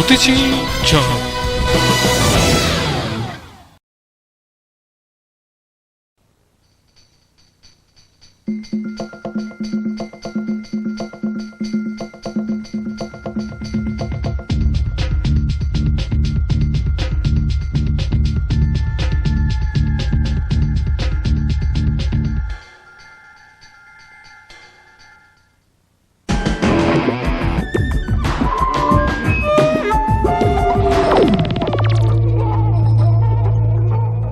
とてちんちゃん。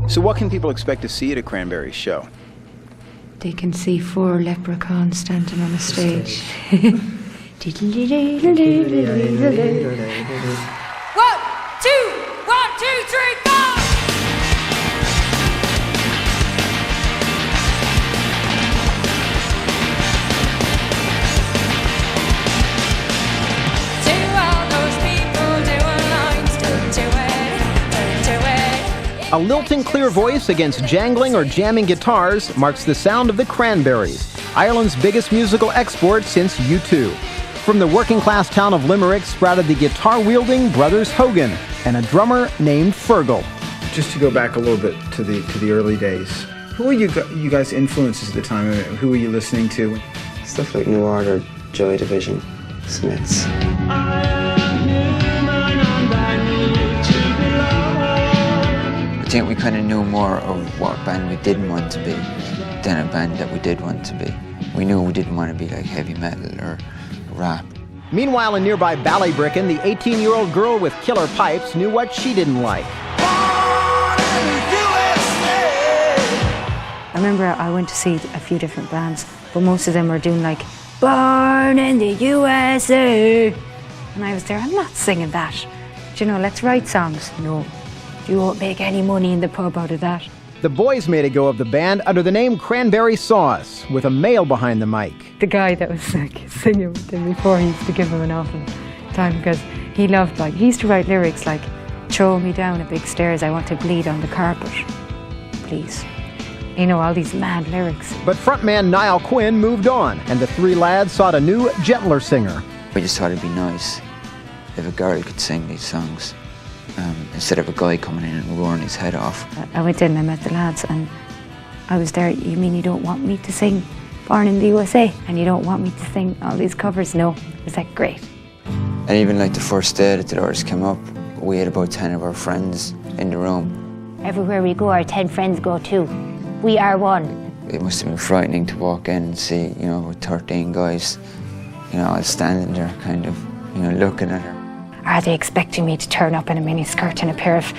So what can people expect to see at a Cranberries show? They can see 4 leprechauns standing on a stage. 1, 2, 1, 2, 3, 4! A lilting clear voice against jangling or jamming guitars marks the sound of the Cranberries, Ireland's biggest musical export since U2. From the working-class town of Limerick sprouted the guitar-wielding brothers Hogan and a drummer named Fergal. Just to go back a little bit to the early days, who were you guys' influences at the time? Who were you listening to? Stuff like New Order, Joy Division, Smiths. I think we kind of knew more of what band we didn't want to be than a band that we did want to be. We knew we didn't want to be like heavy metal or rap. Meanwhile, in nearby Ballybricken, the 18-year-old girl with killer pipes knew what she didn't like. I remember I went to see a few different bands, but most of them were doing like, Born in the USA. And I was there, I'm not singing that. Do you know, let's write songs. No. You won't make any money in the pub out of that. The boys made a go of the band under the name Cranberry Sauce, with a male behind the mic. The guy that was like singing with him before, he used to give him an awful time because he loved, like, he used to write lyrics like, throw me down a big stairs, I want to bleed on the carpet, please. You know, all these mad lyrics. But frontman Niall Quinn moved on, and the 3 lads sought a new, gentler singer. We just thought it'd be nice if a girl could sing these songs. Instead of a guy coming in and roaring his head off. I went in and I met the lads and I was there, you mean you don't want me to sing Born in the USA and you don't want me to sing all these covers? No. It was like, great. And even like the first day that Dolores came up, we had about 10 of our friends in the room. Everywhere we go, our 10 friends go too. We are one. It must have been frightening to walk in and see, you know, 13 guys, you know, all standing there kind of, you know, looking at her. Are they expecting me to turn up in a mini skirt and a pair of,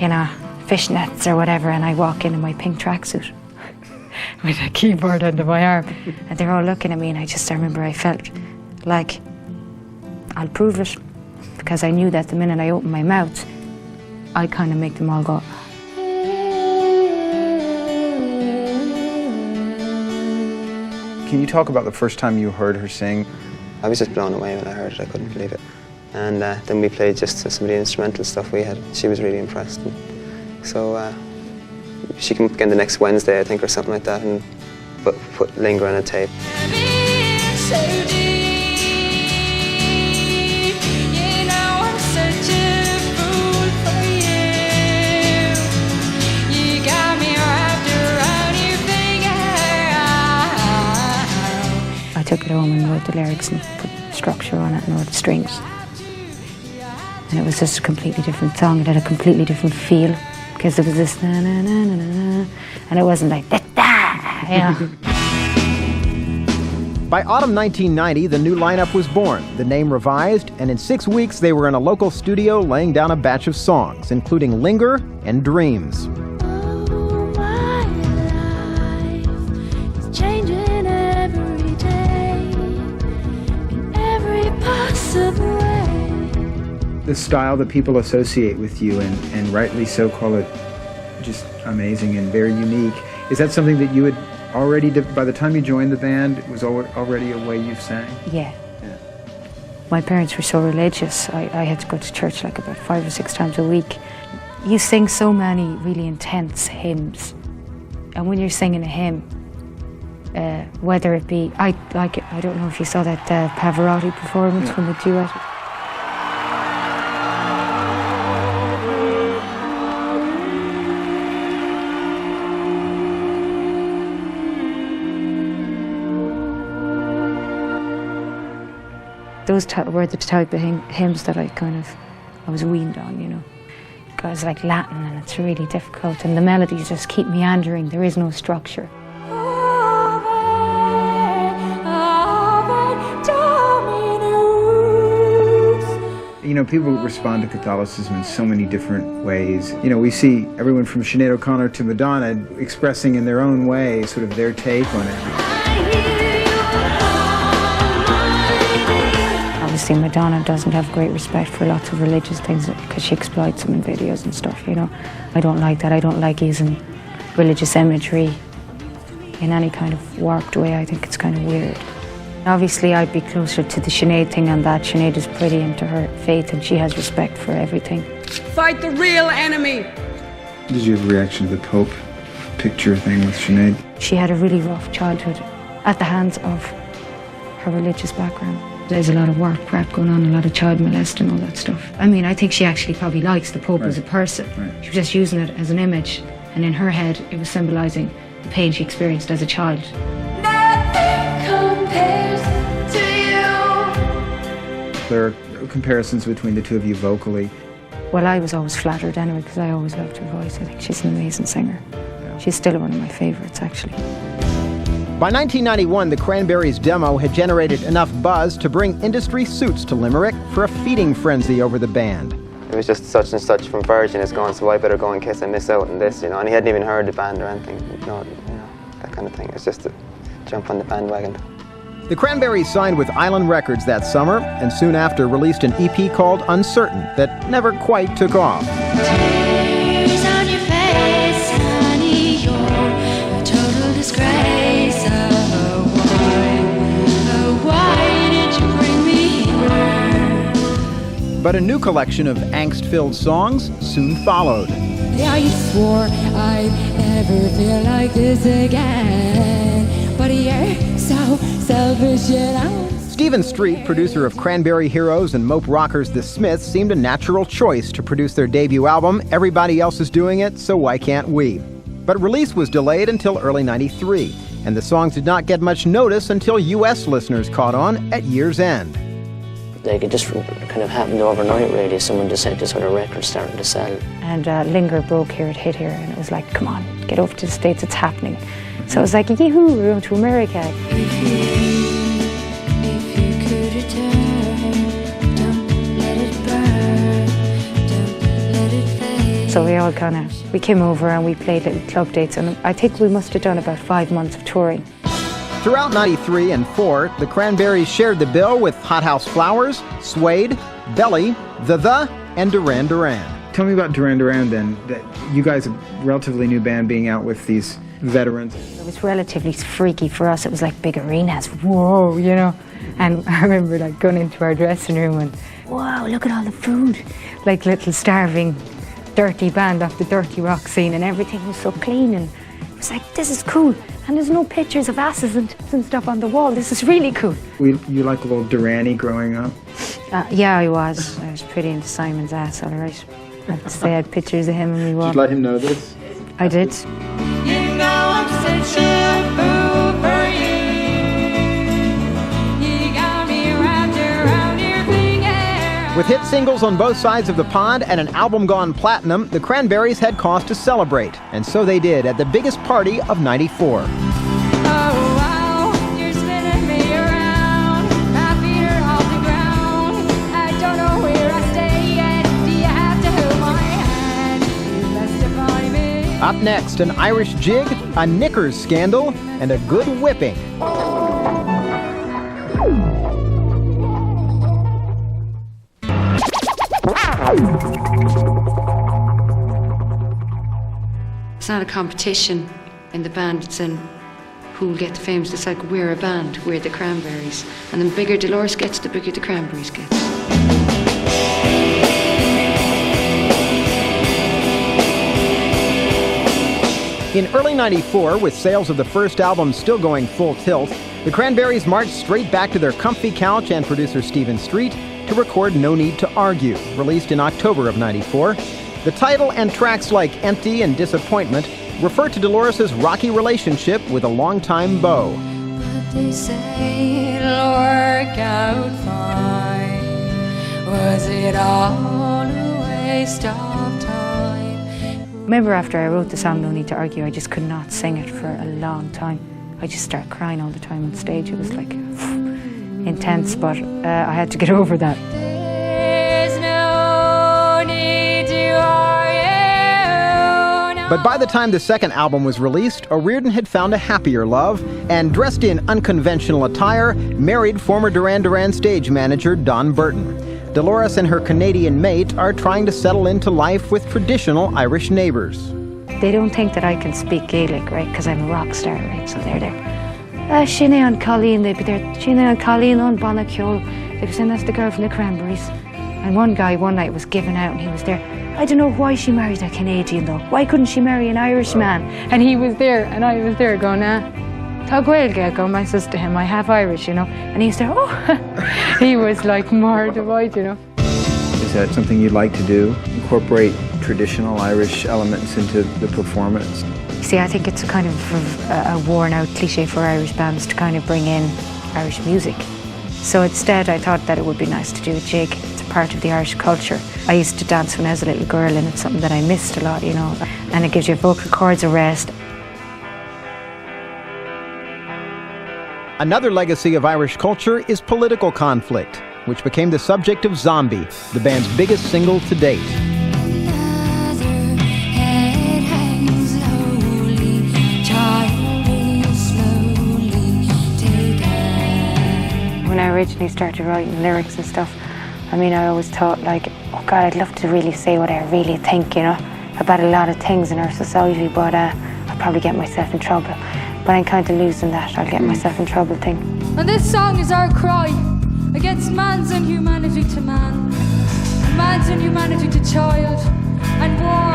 you know, fishnets or whatever, and I walk in my pink tracksuit with a keyboard under my arm, and they're all looking at me, and I remember I felt like, I'll prove it, because I knew that the minute I opened my mouth, I'd kind of make them all go. Can you talk about the first time you heard her sing? I was just blown away when I heard it, I couldn't believe it. And then we played just some of the instrumental stuff we had. She was really impressed. And so she came up again the next Wednesday, I think, or something like that, and put Linger on a tape. I took it home and wrote the lyrics and put structure on it and wrote the strings. And it was just a completely different song. It had a completely different feel because there was this na na na na na, and it wasn't like da da, you know. By autumn 1990, the new lineup was born, the name revised, and in 6 weeks they were in a local studio laying down a batch of songs, including Linger and Dreams. Oh, my life is changing every day, in every possible way. The style that people associate with you, and rightly so, call it just amazing and very unique. Is that something that you had already, by the time you joined the band, it was already a way you sang? Yeah. My parents were so religious. I had to go to church like about 5 or 6 times a week. You sing so many really intense hymns, and when you're singing a hymn, whether it be, I don't know if you saw that Pavarotti performance from the duet. Those were the type of hymns that I was weaned on, you know. It's like Latin and it's really difficult, and the melodies just keep meandering. There is no structure. You know, people respond to Catholicism in so many different ways. You know, we see everyone from Sinead O'Connor to Madonna expressing in their own way sort of their take on it. Obviously, Madonna doesn't have great respect for lots of religious things because she exploits them in videos and stuff, you know. I don't like that. I don't like using religious imagery in any kind of warped way. I think it's kind of weird. Obviously, I'd be closer to the Sinead thing on that. Sinead is pretty into her faith and she has respect for everything. Fight the real enemy! Did you have a reaction to the Pope picture thing with Sinead? She had a really rough childhood at the hands of her religious background. There's a lot of work crap going on, a lot of child molesting and all that stuff. I mean, I think she actually probably likes the Pope as a person. Right. She was just using it as an image, and in her head, it was symbolising the pain she experienced as a child. There are comparisons between the two of you vocally. Well, I was always flattered anyway, because I always loved her voice. I think she's an amazing singer. Yeah. She's still one of my favourites, actually. By 1991, the Cranberries' demo had generated enough buzz to bring industry suits to Limerick for a feeding frenzy over the band. It was just such and such from Virgin is going, so I better go in case I miss out on this, you know. And he hadn't even heard the band or anything, you know, that kind of thing. It was just to jump on the bandwagon. The Cranberries signed with Island Records that summer, and soon after released an EP called Uncertain that never quite took off. Tears on your face, honey, you're a total disgrace. Why did you bring me here? But a new collection of angst-filled songs soon followed. I swore I'd never feel like this again, but you're so selfish, you know. Stephen Street, producer of Cranberry Heroes and mope rockers The Smiths, seemed a natural choice to produce their debut album. Everybody else is doing it, so why can't we? But release was delayed until early '93, and the songs did not get much notice until U.S. listeners caught on at year's end. Like, it just kind of happened overnight, really. Someone just said this other record starting to sell. And Linger broke here, it hit here, and it was like, come on, get over to the States, it's happening. So it was like, yee-hoo, we're going to America. If you could return, don't let it burn, don't let it fade. So we all we came over and we played little club dates, and I think we must have done about 5 months of touring. Throughout '93 and '4, the Cranberries shared the bill with Hothouse Flowers, Suede, Belly, The, and Duran Duran. Tell me about Duran Duran then. That you guys, a relatively new band, being out with these veterans. It was relatively freaky for us. It was like big arenas, whoa, you know. And I remember like going into our dressing room and, whoa, look at all the food. Like little starving, dirty band off the dirty rock scene, and everything was so clean, and it was like, this is cool. And there's no pictures of asses and stuff on the wall. This is really cool. You like a little Duran-y growing up? Yeah, I was. I was pretty into Simon's ass, all right. I have to say I had pictures of him on my wall. Did you let him know this? I did. You know I'm such a fool for you. You got me wrapped around your finger. With hit singles on both sides of the pond and an album gone platinum, the Cranberries had cause to celebrate, and so they did at the biggest party of '94. Oh wow, you're spinning me around. My feet are off the ground. I don't know where I stay yet. Do you have to hold my hand? You must have find me. Up next, an Irish jig, a knickers scandal, and a good whipping. It's not a competition in the band, it's in who'll get the famous. It's like we're a band, we're the Cranberries. And the bigger Dolores gets, the bigger the Cranberries gets. In early '94, with sales of the first album still going full tilt, the Cranberries marched straight back to their comfy couch and producer Stephen Street to record No Need to Argue, released in October of '94. The title and tracks like Empty and Disappointment refer to Dolores' rocky relationship with a longtime beau. But they say it'll work out fine. it all a waste of time. Remember after I wrote the song No Need to Argue, I just could not sing it for a long time. I just started crying all the time on stage. It was like intense, but I had to get over that. There's no need to argue. But by the time the second album was released, O'Riordan had found a happier love and, dressed in unconventional attire, married former Duran Duran stage manager Don Burton. Dolores and her Canadian mate are trying to settle into life with traditional Irish neighbours. They don't think that I can speak Gaelic, right, because I'm a rock star, right, so they're there. Shinny on Colleen, they'd be there, Shinny on Colleen on Bonacule. They'd be saying that's the girl from the Cranberries. And one guy one night was giving out and he was there. I don't know why she married a Canadian though. Why couldn't she marry an Irish man? And he was there and I was there going, Tá Gaeilge, go, my sister to him, I have Irish, you know. And he's there, oh, he was like mortified, you know. Is that something you'd like to do? Incorporate traditional Irish elements into the performance? See, I think it's a kind of a worn-out cliche for Irish bands to kind of bring in Irish music. So instead, I thought that it would be nice to do a jig. It's a part of the Irish culture. I used to dance when I was a little girl, and it's something that I missed a lot, you know. And it gives your vocal cords a rest. Another legacy of Irish culture is political conflict, which became the subject of Zombie, the band's biggest single to date. When I originally started writing lyrics and stuff, I mean, I always thought, like, oh God, I'd love to really say what I really think, you know, about a lot of things in our society, but I'd probably get myself in trouble. But I'm kind of losing that, I'll get myself in trouble thing. And this song is our cry against man's inhumanity to man, man's inhumanity to child, and war,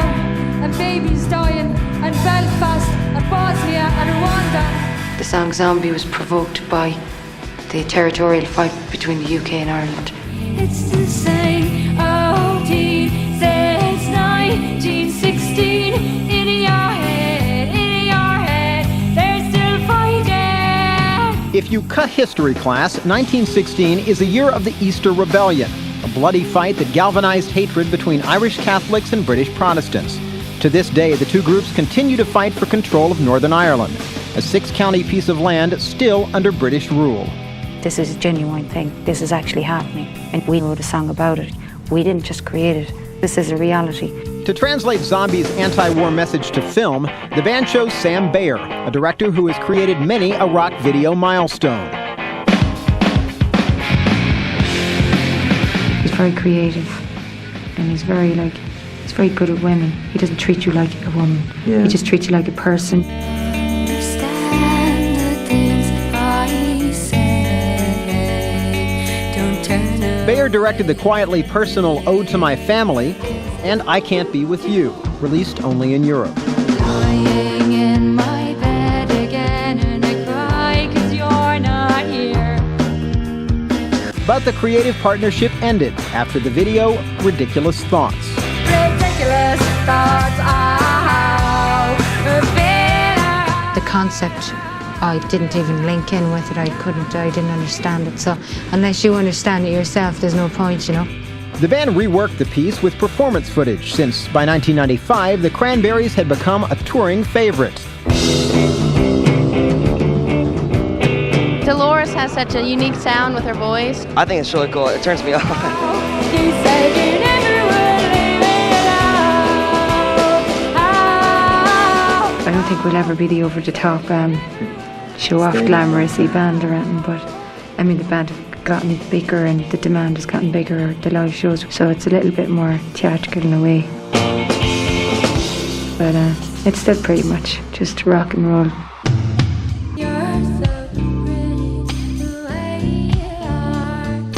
and babies dying, and Belfast, and Bosnia, and Rwanda. The song Zombie was provoked by the territorial fight between the UK and Ireland. It's the same old teen since 1916. In your head, they're still fighting. If you cut history class, 1916 is a year of the Easter Rebellion, a bloody fight that galvanized hatred between Irish Catholics and British Protestants. To this day, the two groups continue to fight for control of Northern Ireland, a 6-county piece of land still under British rule. This is a genuine thing. This is actually happening. And we wrote a song about it. We didn't just create it. This is a reality. To translate Zombie's anti-war message to film, the band chose Sam Bayer, a director who has created many a rock video milestone. He's very creative. And he's very good at women. He doesn't treat you like a woman. Yeah. He just treats you like a person. Bayer directed the quietly personal Ode to My Family and I Can't Be With You, released only in Europe. Lying in my bed again and I cry 'cause you're not here. But the creative partnership ended after the video, Ridiculous Thoughts. Ridiculous thoughts are bitter. The concept, I didn't even link in with it. I didn't understand it. So unless you understand it yourself, there's no point, you know. The band reworked the piece with performance footage since, by 1995, the Cranberries had become a touring favorite. Dolores has such a unique sound with her voice. I think it's really cool. It turns me on. You said you never would leave me alone. I don't think we'll ever be the over-the-top, show-off, glamorous-y band or anything, but I mean, the band have gotten bigger and the demand has gotten bigger, the live shows, so it's a little bit more theatrical in a way. But it's still pretty much just rock and roll.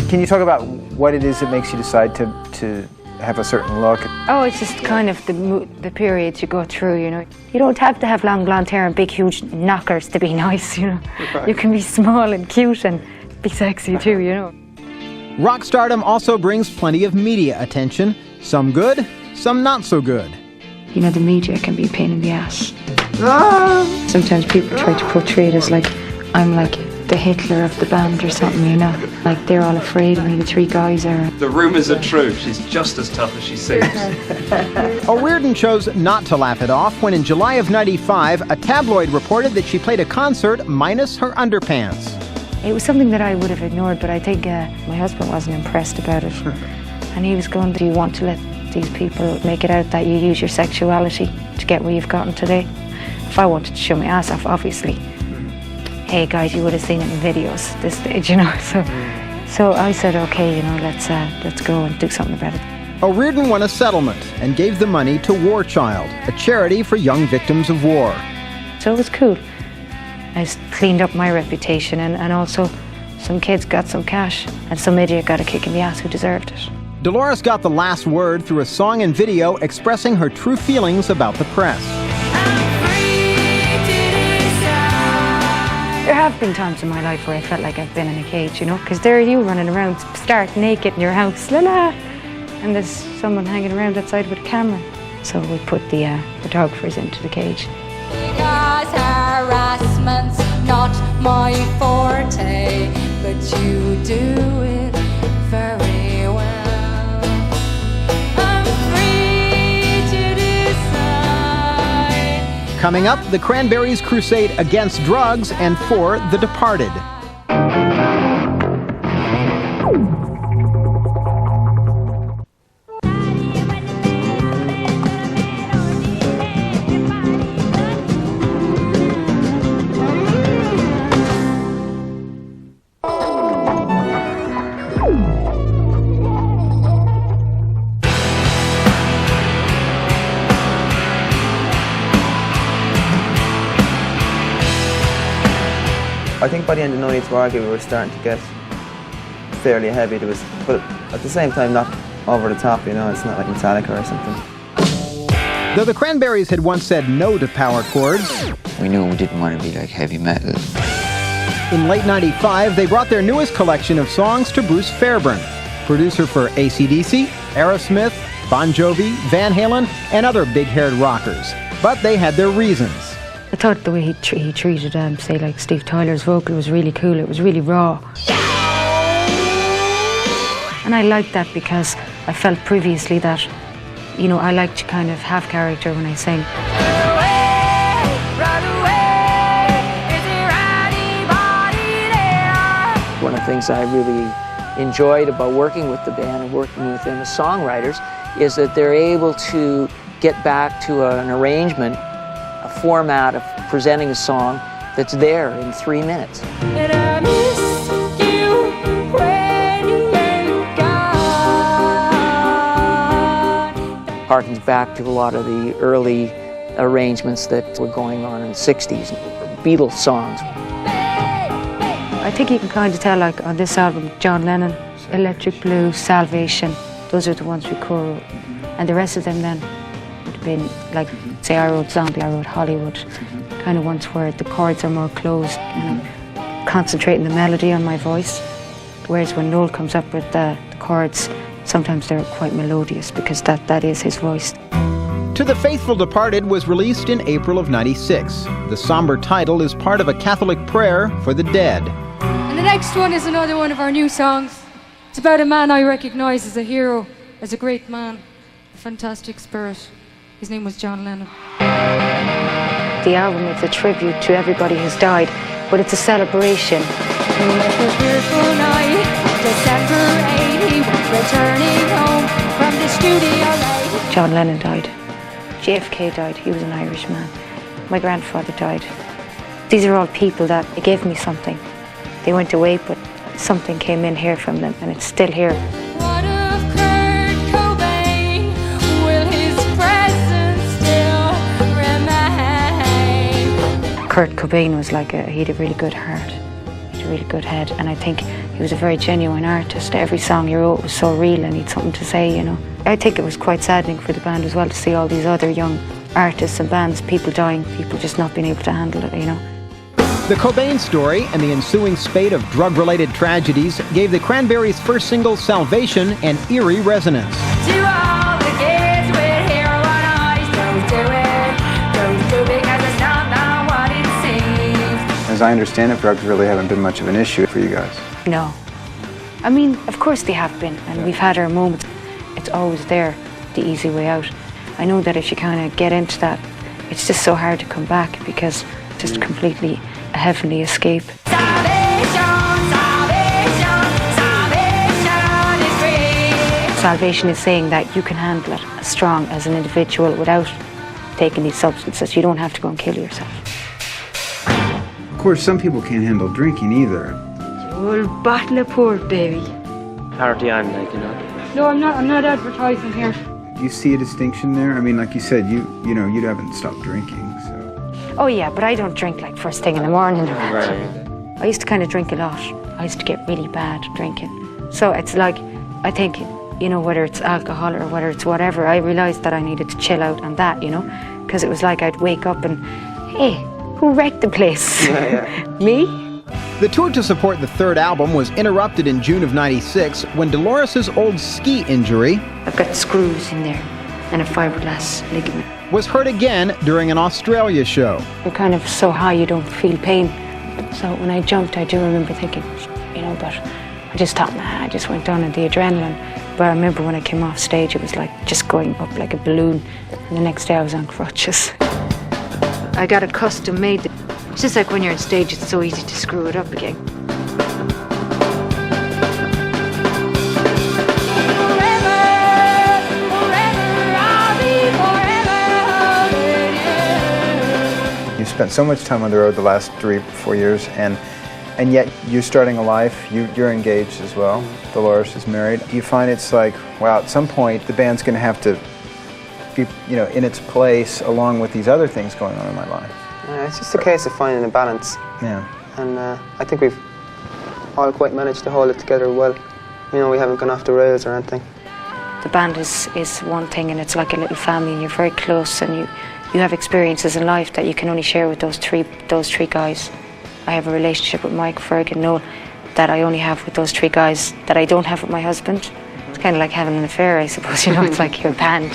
Can you talk about what it is that makes you decide to have a certain look? Oh, it's just kind of the periods you go through, you know. You don't have to have long blonde hair and big huge knockers to be nice, you know. Right. You can be small and cute and be sexy too, you know. Rock stardom also brings plenty of media attention, some good, some not so good. You know, the media can be a pain in the ass. Sometimes people try to portray it as like I'm like the Hitler of the band or something, you know. Like, they're all afraid of me, the three guys are. The rumours are true. She's just as tough as she seems. O'Riordan chose not to laugh it off when in July of '95, a tabloid reported that she played a concert minus her underpants. It was something that I would have ignored, but I think my husband wasn't impressed about it. And he was going, do you want to let these people make it out that you use your sexuality to get where you've gotten today? If I wanted to show my ass off, obviously, hey guys, you would have seen it in videos this stage, you know. So I said, okay, you know, let's go and do something about it. O'Riordan won a settlement and gave the money to War Child, a charity for young victims of war. So it was cool. I cleaned up my reputation, and also some kids got some cash and some idiot got a kick in the ass who deserved it. Dolores got the last word through a song and video expressing her true feelings about the press. There have been times in my life where I felt like I've been in a cage, you know, because there are you running around stark naked in your house, la la, and there's someone hanging around outside with a camera. So we put the photographers into the cage. Because harassment's not my forte, but you do it very well. I'm free to decide. Coming up, the Cranberries' crusade against drugs and for The Departed. I think by the end of No Need to Argue we were starting to get fairly heavy. But at the same time not over the top, you know, it's not like Metallica or something. Though the Cranberries had once said no to power chords, We knew we didn't want to be like heavy metal. in late '95 they brought their newest collection of songs to Bruce Fairbairn, producer for AC/DC, Aerosmith, Bon Jovi, Van Halen, and other big-haired rockers. But they had their reasons. I thought the way he treated, say, like Steve Tyler's vocal was really cool. It was really raw. And I liked that because I felt previously that, you know, I like to kind of have character when I sing. One of the things I really enjoyed about working with the band and working with them as songwriters is that they're able to get back to an arrangement, a format of presenting a song that's there in 3 minutes. And I miss you when you're gone. Harkens back to a lot of the early arrangements that were going on in the 60s, Beatles songs. I think you can kind of tell, like, on this album, John Lennon, Electric Blue, Salvation, those are the ones we co-wrote. And the rest of them then would have been, like, say I wrote Zombie, I wrote Hollywood, kind of ones where the chords are more closed, and I'm concentrating the melody on my voice. Whereas when Noel comes up with the chords, sometimes they're quite melodious because that is his voice. To the Faithful Departed was released in April of '96. The somber title is part of a Catholic prayer for the dead. And the next one is another one of our new songs. It's about a man I recognize as a hero, as a great man, a fantastic spirit. His name was John Lennon. The album is a tribute to everybody who's died, but it's a celebration. It was a beautiful night, December 80, returning home from the studio late. John Lennon died. JFK died. He was an Irish man. My grandfather died. These are all people that gave me something. They went away, but something came in here from them, and it's still here. What of Kurt Cobain? Will his presence still remain? Kurt Cobain was like he had a really good heart. He had a really good head, and I think he was a very genuine artist. Every song he wrote was so real and he had something to say, you know. I think it was quite saddening for the band as well to see all these other young artists and bands, people dying, people just not being able to handle it, you know. The Cobain story and the ensuing spate of drug-related tragedies gave the Cranberries' first single, Salvation, an eerie resonance. To all the kids with heroin eyes, don't do it because it's not what it seems. There's as I understand it, drugs really haven't been much of an issue for you guys. No. I mean, of course they have been, and we've had our moments. It's always there, the easy way out. I know that if you kind of get into that, it's just so hard to come back because it's just completely a heavenly escape. Salvation is saying that you can handle it as strong as an individual without taking these substances. You don't have to go and kill yourself. Of course, some people can't handle drinking either. Old bottle of port, baby. Party on, like, you know. No, I'm not advertising here. Do you see a distinction there? I mean, like you said, you haven't stopped drinking, so. Oh yeah, but I don't drink like first thing in the morning. I used to kind of drink a lot. I used to get really bad drinking. So it's like, I think, you know, whether it's alcohol or whether it's whatever, I realised that I needed to chill out on that, you know, because it was like I'd wake up and, hey, who wrecked the place? Me? The tour to support the third album was interrupted in June of '96 when Dolores' old ski injury, I've got screws in there and a fiberglass ligament. was hurt again during an Australia show. You're kind of so high you don't feel pain. So when I jumped, I do remember thinking, you know, but I just thought, nah, I just went down on the adrenaline. But I remember when I came off stage, it was like just going up like a balloon. And the next day I was on crutches. I got a custom made. It's just like when you're on stage, it's so easy to screw it up again. You spent so much time on the road the last 3-4 years, and yet you're starting a life. You're engaged as well. Dolores is married. You find it's like, wow, at some point the band's going to have to be, you know, in its place along with these other things going on in my life. It's just a case of finding a balance. Yeah. And I think we've all quite managed to hold it together well. You know, we haven't gone off the rails or anything. The band is one thing, and it's like a little family, and you're very close, and you have experiences in life that you can only share with those three guys. I have a relationship with Mike, Ferg and Noel that I only have with those 3 guys that I don't have with my husband. It's kind of like having an affair, I suppose, you know, it's like your band.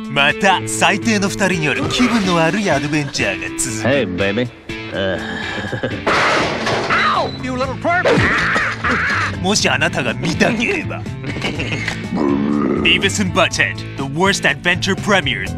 また最低の2人による気分の悪いアドベンチャーが続く。Hey, baby. Ow! You little perp! もしあなたが見たければ。Beavis and Butthead, the worst adventure premieres